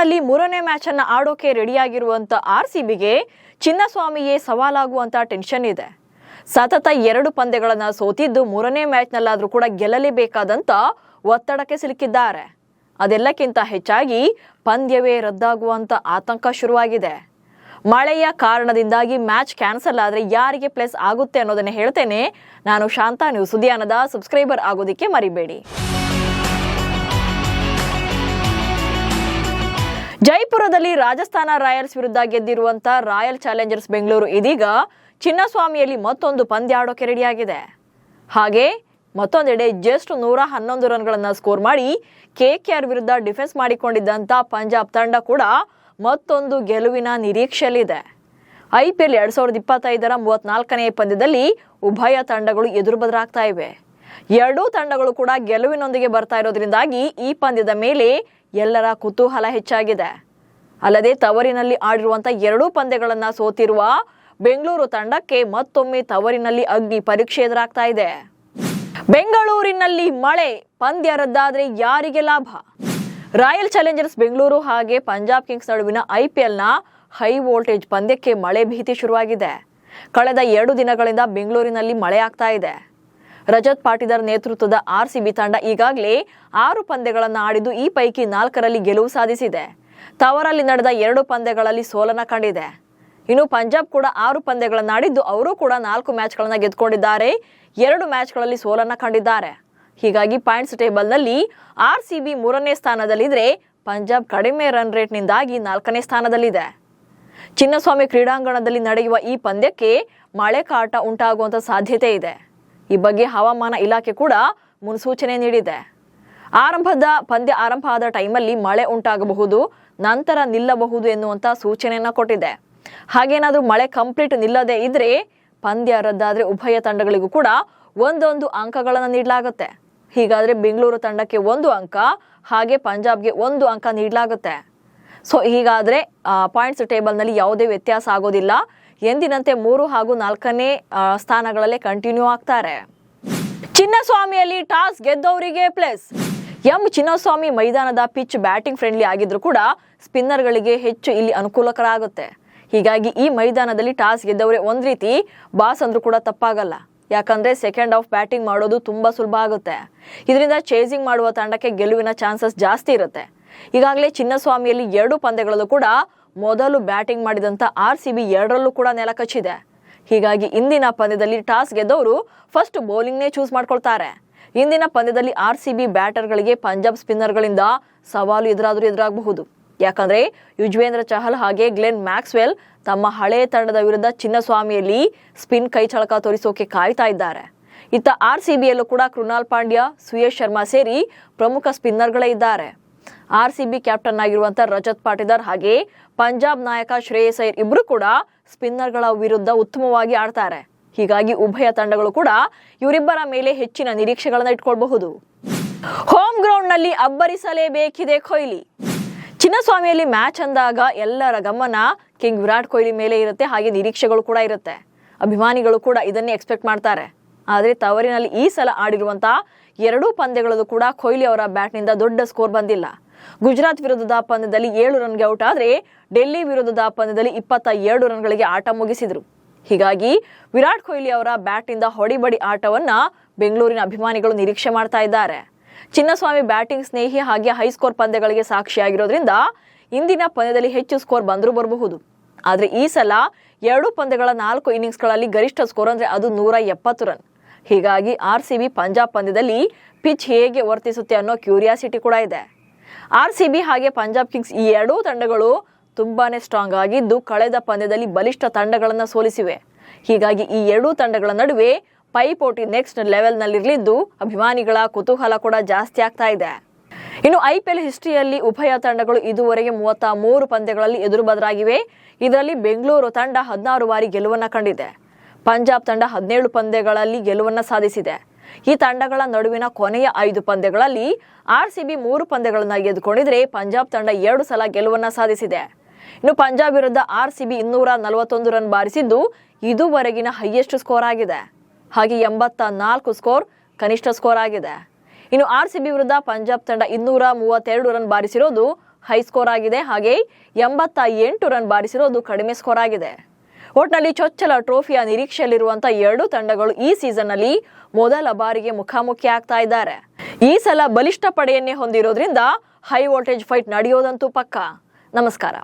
ಬೆಂಗಳೂರಿನಲ್ಲಿ ಮೂರನೇ ಮ್ಯಾಚ್ ಅನ್ನು ಆಡೋಕೆ ರೆಡಿಯಾಗಿರುವಂತ ಆರ್ಸಿಬಿಗೆ ಚಿನ್ನಸ್ವಾಮಿಯೇ ಸವಾಲಾಗುವಂತ ಟೆನ್ಷನ್ ಇದೆ. ಸತತ 2 ಪಂದ್ಯಗಳನ್ನು ಸೋತಿದ್ದು ಮೂರನೇ ಮ್ಯಾಚ್ನಲ್ಲಾದರೂ ಕೂಡ ಗೆಲ್ಲಲೇಬೇಕಾದಂತ ಒತ್ತಡಕ್ಕೆ ಸಿಲುಕಿದ್ದಾರೆ. ಅದೆಲ್ಲಕ್ಕಿಂತ ಹೆಚ್ಚಾಗಿ ಪಂದ್ಯವೇ ರದ್ದಾಗುವಂತ ಆತಂಕ ಶುರುವಾಗಿದೆ. ಮಳೆಯ ಕಾರಣದಿಂದಾಗಿ ಮ್ಯಾಚ್ ಕ್ಯಾನ್ಸಲ್ ಆದರೆ ಯಾರಿಗೆ ಪ್ಲಸ್ ಆಗುತ್ತೆ ಅನ್ನೋದನ್ನ ಹೇಳ್ತೇನೆ. ನಾನು ಶಾಂತಾ, ನ್ಯೂಸ್ ಉದ್ಯಾನದ ಸಬ್ಸ್ಕ್ರೈಬರ್ ಆಗೋದಕ್ಕೆ ಮರಿಬೇಡಿ. ಜೈಪುರದಲ್ಲಿ ರಾಜಸ್ಥಾನ ರಾಯಲ್ಸ್ ವಿರುದ್ಧ ಗೆದ್ದಿರುವಂತ ರಾಯಲ್ ಚಾಲೆಂಜರ್ಸ್ ಬೆಂಗಳೂರು ಇದೀಗ ಚಿನ್ನಸ್ವಾಮಿಯಲ್ಲಿ ಮತ್ತೊಂದು ಪಂದ್ಯ ಆಡೋಕೆ ರೆಡಿಯಾಗಿದೆ. ಹಾಗೆ ಮತ್ತೊಂದೆಡೆ ಜಸ್ಟ್ 111 ರನ್ಗಳನ್ನು ಸ್ಕೋರ್ ಮಾಡಿ ಕೆಕೆಆರ್ ವಿರುದ್ಧ ಡಿಫೆನ್ಸ್ ಮಾಡಿಕೊಂಡಿದ್ದಂತ ಪಂಜಾಬ್ ತಂಡ ಕೂಡ ಮತ್ತೊಂದು ಗೆಲುವಿನ ನಿರೀಕ್ಷೆಯಲ್ಲಿದೆ. IPL 2025ರ 34ನೇ ಪಂದ್ಯದಲ್ಲಿ ಉಭಯ ತಂಡಗಳು ಎದುರು ಬದಲಾಗ್ತಾ ಇವೆ. ಎರಡೂ ತಂಡಗಳು ಕೂಡ ಗೆಲುವಿನೊಂದಿಗೆ ಬರ್ತಾ ಇರೋದ್ರಿಂದಾಗಿ ಈ ಪಂದ್ಯದ ಮೇಲೆ ಎಲ್ಲರ ಕುತೂಹಲ ಹೆಚ್ಚಾಗಿದೆ. ಅಲ್ಲದೆ ತವರಿನಲ್ಲಿ ಆಡಿರುವಂತ 2 ಪಂದ್ಯಗಳನ್ನು ಸೋತಿರುವ ಬೆಂಗಳೂರು ತಂಡಕ್ಕೆ ಮತ್ತೊಮ್ಮೆ ತವರಿನಲ್ಲಿ ಅಗ್ನಿ ಪರೀಕ್ಷೆ ಎದುರಾಗ್ತಾ ಇದೆ. ಬೆಂಗಳೂರಿನಲ್ಲಿ ಮಳೆ, ಪಂದ್ಯ ರದ್ದಾದ್ರೆ ಯಾರಿಗೆ ಲಾಭ? ರಾಯಲ್ ಚಾಲೆಂಜರ್ಸ್ ಬೆಂಗಳೂರು ಹಾಗೆ ಪಂಜಾಬ್ ಕಿಂಗ್ಸ್ ನಡುವಿನ IPLನ ಹೈ ವೋಲ್ಟೇಜ್ ಪಂದ್ಯಕ್ಕೆ ಮಳೆ ಭೀತಿ ಶುರುವಾಗಿದೆ. ಕಳೆದ 2 ದಿನಗಳಿಂದ ಬೆಂಗಳೂರಿನಲ್ಲಿ ಮಳೆ ಆಗ್ತಾ ಇದೆ. ರಜತ್ ಪಾಟಿದಾರ್ ನೇತೃತ್ವದ RCB ತಂಡ ಈಗಾಗಲೇ 6 ಪಂದ್ಯಗಳನ್ನು ಆಡಿದ್ದು ಈ ಪೈಕಿ 4ರಲ್ಲಿ ಗೆಲುವು ಸಾಧಿಸಿದೆ. ತವರಲ್ಲಿ ನಡೆದ 2 ಪಂದ್ಯಗಳಲ್ಲಿ ಸೋಲನ್ನ ಕಂಡಿದೆ. ಇನ್ನು ಪಂಜಾಬ್ ಕೂಡ 6 ಪಂದ್ಯಗಳನ್ನು ಆಡಿದ್ದು ಅವರು ಕೂಡ 4 ಮ್ಯಾಚ್ಗಳನ್ನು ಗೆದ್ದುಕೊಂಡಿದ್ದಾರೆ. 2 ಮ್ಯಾಚ್ಗಳಲ್ಲಿ ಸೋಲನ್ನ ಕಂಡಿದ್ದಾರೆ. ಹೀಗಾಗಿ ಪಾಯಿಂಟ್ಸ್ ಟೇಬಲ್ನಲ್ಲಿ RCB 3ನೇ ಸ್ಥಾನದಲ್ಲಿದ್ರೆ ಪಂಜಾಬ್ ಕಡಿಮೆ ರನ್ ರೇಟ್ನಿಂದಾಗಿ 4ನೇ ಸ್ಥಾನದಲ್ಲಿದೆ. ಚಿನ್ನಸ್ವಾಮಿ ಕ್ರೀಡಾಂಗಣದಲ್ಲಿ ನಡೆಯುವ ಈ ಪಂದ್ಯಕ್ಕೆ ಮಳೆ ಕಾಟ ಉಂಟಾಗುವಂತ ಸಾಧ್ಯತೆ ಇದೆ. ಈ ಬಗ್ಗೆ ಹವಾಮಾನ ಇಲಾಖೆ ಕೂಡ ಮುನ್ಸೂಚನೆ ನೀಡಿದೆ. ಪಂದ್ಯ ಆರಂಭ ಆದ ಟೈಮಲ್ಲಿ ಮಳೆ ಉಂಟಾಗಬಹುದು, ನಂತರ ನಿಲ್ಲಬಹುದು ಎನ್ನುವಂತ ಸೂಚನೆಯನ್ನ ಕೊಟ್ಟಿದೆ. ಹಾಗೇನಾದ್ರೂ ಮಳೆ ಕಂಪ್ಲೀಟ್ ನಿಲ್ಲದೆ ಇದ್ರೆ ಪಂದ್ಯ ರದ್ದಾದ್ರೆ ಉಭಯ ತಂಡಗಳಿಗೂ ಕೂಡ ಒಂದೊಂದು ಅಂಕಗಳನ್ನು ನೀಡಲಾಗುತ್ತೆ. ಹೀಗಾದ್ರೆ ಬೆಂಗಳೂರು ತಂಡಕ್ಕೆ 1 ಅಂಕ, ಹಾಗೆ ಪಂಜಾಬ್ಗೆ 1 ಅಂಕ ನೀಡಲಾಗುತ್ತೆ. ಸೊ ಹೀಗಾದ್ರೆ ಪಾಯಿಂಟ್ಸ್ ಟೇಬಲ್ನಲ್ಲಿ ಯಾವುದೇ ವ್ಯತ್ಯಾಸ ಆಗೋದಿಲ್ಲ. ಎಂದಿನಂತೆ 3 ಹಾಗೂ 4ನೇ ಸ್ಥಾನಗಳಲ್ಲೇ ಕಂಟಿನ್ಯೂ ಆಗ್ತಾರೆ. ಚಿನ್ನಸ್ವಾಮಿಯಲ್ಲಿ ಟಾಸ್ ಗೆದ್ದವರಿಗೆ ಪ್ಲಸ್. ಚಿನ್ನಸ್ವಾಮಿ ಮೈದಾನದ ಪಿಚ್ ಬ್ಯಾಟಿಂಗ್ ಫ್ರೆಂಡ್ಲಿ ಆಗಿದ್ರು ಕೂಡ ಸ್ಪಿನ್ನರ್ಗಳಿಗೆ ಹೆಚ್ಚು ಇಲ್ಲಿ ಅನುಕೂಲಕರ ಆಗುತ್ತೆ. ಹೀಗಾಗಿ ಈ ಮೈದಾನದಲ್ಲಿ ಟಾಸ್ ಗೆದ್ದವರೇ ಒಂದ್ ರೀತಿ ಬಾಸ್ ಅಂದ್ರೂ ಕೂಡ ತಪ್ಪಾಗಲ್ಲ. ಯಾಕಂದ್ರೆ ಸೆಕೆಂಡ್ ಹಾಫ್ ಬ್ಯಾಟಿಂಗ್ ಮಾಡೋದು ತುಂಬಾ ಸುಲಭ ಆಗುತ್ತೆ. ಇದರಿಂದ ಚೇಸಿಂಗ್ ಮಾಡುವ ತಂಡಕ್ಕೆ ಗೆಲುವಿನ ಚಾನ್ಸಸ್ ಜಾಸ್ತಿ ಇರುತ್ತೆ. ಈಗಾಗಲೇ ಚಿನ್ನಸ್ವಾಮಿಯಲ್ಲಿ 2 ಪಂದ್ಯಗಳಲ್ಲೂ ಕೂಡ ಮೊದಲು ಬ್ಯಾಟಿಂಗ್ ಮಾಡಿದಂತ RCB 2ರಲ್ಲೂ ಕೂಡ ನೆಲಕಚ್ಚಿದೆ. ಹೀಗಾಗಿ ಇಂದಿನ ಪಂದ್ಯದಲ್ಲಿ ಟಾಸ್ ಗೆದ್ದವರು ಫಸ್ಟ್ ಬೌಲಿಂಗ್ನೇ ಚೂಸ್ ಮಾಡ್ಕೊಳ್ತಾರೆ. ಇಂದಿನ ಪಂದ್ಯದಲ್ಲಿ RCB ಬ್ಯಾಟರ್ಗಳಿಗೆ ಪಂಜಾಬ್ ಸ್ಪಿನ್ನರ್ಗಳಿಂದ ಸವಾಲು ಎದುರಾಗಬಹುದು. ಯಾಕಂದ್ರೆ ಯುಜ್ವೇಂದ್ರ ಚಹಲ್ ಹಾಗೆ ಗ್ಲೆನ್ ಮ್ಯಾಕ್ಸ್ವೆಲ್ ತಮ್ಮ ಹಳೆ ತಂಡದ ವಿರುದ್ಧ ಚಿನ್ನಸ್ವಾಮಿಯಲ್ಲಿ ಸ್ಪಿನ್ ಕೈಚಳಕ ತೋರಿಸೋಕೆ ಕಾಯ್ತಾ ಇದ್ದಾರೆ. ಇತ್ತ RCBಯಲ್ಲೂ ಕೂಡ ಕೃಣಾಲ್ ಪಾಂಡ್ಯ, ಸುಯೇಶ್ ಶರ್ಮಾ ಸೇರಿ ಪ್ರಮುಖ ಸ್ಪಿನ್ನರ್ಗಳೇ ಇದ್ದಾರೆ. RCB ಕ್ಯಾಪ್ಟನ್ ಆಗಿರುವಂತ ರಜತ್ ಪಾಟಿದಾರ್ ಹಾಗೆ ಪಂಜಾಬ್ ನಾಯಕ ಶ್ರೇಯಸ್ ಅಯ್ಯರ್ ಇಬ್ರು ಕೂಡ ಸ್ಪಿನ್ನರ್ಗಳ ವಿರುದ್ಧ ಉತ್ತಮವಾಗಿ ಆಡ್ತಾರೆ. ಹೀಗಾಗಿ ಉಭಯ ತಂಡಗಳು ಕೂಡ ಇವರಿಬ್ಬರ ಮೇಲೆ ಹೆಚ್ಚಿನ ನಿರೀಕ್ಷೆಗಳನ್ನ ಇಟ್ಕೊಳ್ಬಹುದು. ಹೋಮ್ ಗ್ರೌಂಡ್ ನಲ್ಲಿ ಅಬ್ಬರಿಸಲೇಬೇಕಿದೆ ಕೊಹ್ಲಿ. ಚಿನ್ನಸ್ವಾಮಿಯಲ್ಲಿ ಮ್ಯಾಚ್ ಅಂದಾಗ ಎಲ್ಲರ ಗಮನ ಕಿಂಗ್ ವಿರಾಟ್ ಕೊಹ್ಲಿ ಮೇಲೆ ಇರುತ್ತೆ. ಹಾಗೆ ನಿರೀಕ್ಷೆಗಳು ಕೂಡ ಇರುತ್ತೆ. ಅಭಿಮಾನಿಗಳು ಕೂಡ ಇದನ್ನೇ ಎಕ್ಸ್ಪೆಕ್ಟ್ ಮಾಡ್ತಾರೆ. ಆದ್ರೆ ತವರಿನಲ್ಲಿ ಈ ಸಲ ಆಡಿರುವಂತ 2 ಪಂದ್ಯಗಳಲ್ಲೂ ಕೂಡ ಕೊಹ್ಲಿ ಅವರ ಬ್ಯಾಟ್ನಿಂದ ದೊಡ್ಡ ಸ್ಕೋರ್ ಬಂದಿಲ್ಲ. ಗುಜರಾತ್ ವಿರುದ್ಧದ ಪಂದ್ಯದಲ್ಲಿ 7 ರನ್ಗೆ ಔಟ್ ಆದ್ರೆ ಡೆಲ್ಲಿ ವಿರುದ್ಧದ ಪಂದ್ಯದಲ್ಲಿ 22 ರನ್ಗಳಿಗೆ ಆಟ ಮುಗಿಸಿದ್ರು. ಹೀಗಾಗಿ ವಿರಾಟ್ ಕೊಹ್ಲಿ ಅವರ ಬ್ಯಾಟ್ನಿಂದ ಹೊಡಿಬಡಿ ಆಟವನ್ನ ಬೆಂಗಳೂರಿನ ಅಭಿಮಾನಿಗಳು ನಿರೀಕ್ಷೆ ಮಾಡ್ತಾ ಇದ್ದಾರೆ. ಚಿನ್ನಸ್ವಾಮಿ ಬ್ಯಾಟಿಂಗ್ ಸ್ನೇಹಿ ಹಾಗೆ ಹೈ ಸ್ಕೋರ್ ಪಂದ್ಯಗಳಿಗೆ ಸಾಕ್ಷಿಯಾಗಿರೋದ್ರಿಂದ ಇಂದಿನ ಪಂದ್ಯದಲ್ಲಿ ಹೆಚ್ಚು ಸ್ಕೋರ್ ಬಂದರೂ ಬರಬಹುದು. ಆದ್ರೆ ಈ ಸಲ 2 ಪಂದ್ಯಗಳ 4 ಇನ್ನಿಂಗ್ಸ್ಗಳಲ್ಲಿ ಗರಿಷ್ಠ ಸ್ಕೋರ್ ಅಂದ್ರೆ ಅದು 170 ರನ್. ಹೀಗಾಗಿ RCB ಪಂಜಾಬ್ ಪಂದ್ಯದಲ್ಲಿ ಪಿಚ್ ಹೇಗೆ ವರ್ತಿಸುತ್ತೆ ಅನ್ನೋ ಕ್ಯೂರಿಯಾಸಿಟಿ ಕೂಡ ಇದೆ. RCB ಹಾಗೆ ಪಂಜಾಬ್ ಕಿಂಗ್ಸ್ ಈ 2 ತಂಡಗಳು ತುಂಬಾನೇ ಸ್ಟ್ರಾಂಗ್ ಆಗಿದ್ದು ಕಳೆದ ಪಂದ್ಯದಲ್ಲಿ ಬಲಿಷ್ಠ ತಂಡಗಳನ್ನು ಸೋಲಿಸಿವೆ. ಹೀಗಾಗಿ ಈ 2 ತಂಡಗಳ ನಡುವೆ ಪೈಪೋಟಿ ನೆಕ್ಸ್ಟ್ ಲೆವೆಲ್ ನಲ್ಲಿರಲಿದ್ದು ಅಭಿಮಾನಿಗಳ ಕುತೂಹಲ ಕೂಡ ಜಾಸ್ತಿ ಆಗ್ತಾ ಇದೆ. ಇನ್ನು IPL ಹಿಸ್ಟ್ರಿಯಲ್ಲಿ ಉಭಯ ತಂಡಗಳು ಇದುವರೆಗೆ 33 ಪಂದ್ಯಗಳಲ್ಲಿ ಎದುರು ಬದಲಾಗಿವೆ. ಇದರಲ್ಲಿ ಬೆಂಗಳೂರು ತಂಡ 16 ಬಾರಿ ಗೆಲುವನ್ನ ಕಂಡಿದೆ. ಪಂಜಾಬ್ ತಂಡ 17 ಪಂದ್ಯಗಳಲ್ಲಿ ಗೆಲುವನ್ನ ಸಾಧಿಸಿದೆ. ಈ ತಂಡಗಳ ನಡುವಿನ ಕೊನೆಯ 5 ಪಂದ್ಯಗಳಲ್ಲಿ RCB 3 ಪಂದ್ಯಗಳನ್ನ ಗೆದ್ದುಕೊಂಡಿದ್ರೆ ಪಂಜಾಬ್ ತಂಡ 2 ಸಲ ಗೆಲುವನ್ನ ಸಾಧಿಸಿದೆ. ಇನ್ನು ಪಂಜಾಬ್ ವಿರುದ್ಧ RCB 241 ರನ್ ಬಾರಿಸಿದ್ದು ಇದುವರೆಗಿನ ಹೈಯೆಸ್ಟ್ ಸ್ಕೋರ್ ಆಗಿದೆ. ಹಾಗೆ 84 ಸ್ಕೋರ್ ಕನಿಷ್ಠ ಸ್ಕೋರ್ ಆಗಿದೆ. ಇನ್ನು RCB ವಿರುದ್ಧ ಪಂಜಾಬ್ ತಂಡ 232 ರನ್ ಬಾರಿಸಿರೋದು ಹೈ ಸ್ಕೋರ್ ಆಗಿದೆ, ಹಾಗೆ 88 ರನ್ ಬಾರಿಸಿರೋದು ಕಡಿಮೆ ಸ್ಕೋರ್ ಆಗಿದೆ. ಒಟ್ನಲ್ಲಿ ಚೊಚ್ಚಲ ಟ್ರೋಫಿಯ ನಿರೀಕ್ಷೆಯಲ್ಲಿರುವಂತಹ ಎರಡೂ ತಂಡಗಳು ಈ ಸೀಸನ್ ನಲ್ಲಿ ಮೊದಲ ಬಾರಿಗೆ ಮುಖಾಮುಖಿ ಆಗ್ತಾ ಇದ್ದಾರೆ. ಈ ಸಲ ಬಲಿಷ್ಠ ಪಡೆಯನ್ನೇ ಹೊಂದಿರೋದ್ರಿಂದ ಹೈ ವೋಲ್ಟೇಜ್ ಫೈಟ್ ನಡೆಯೋದಂತೂ ಪಕ್ಕಾ. ನಮಸ್ಕಾರ.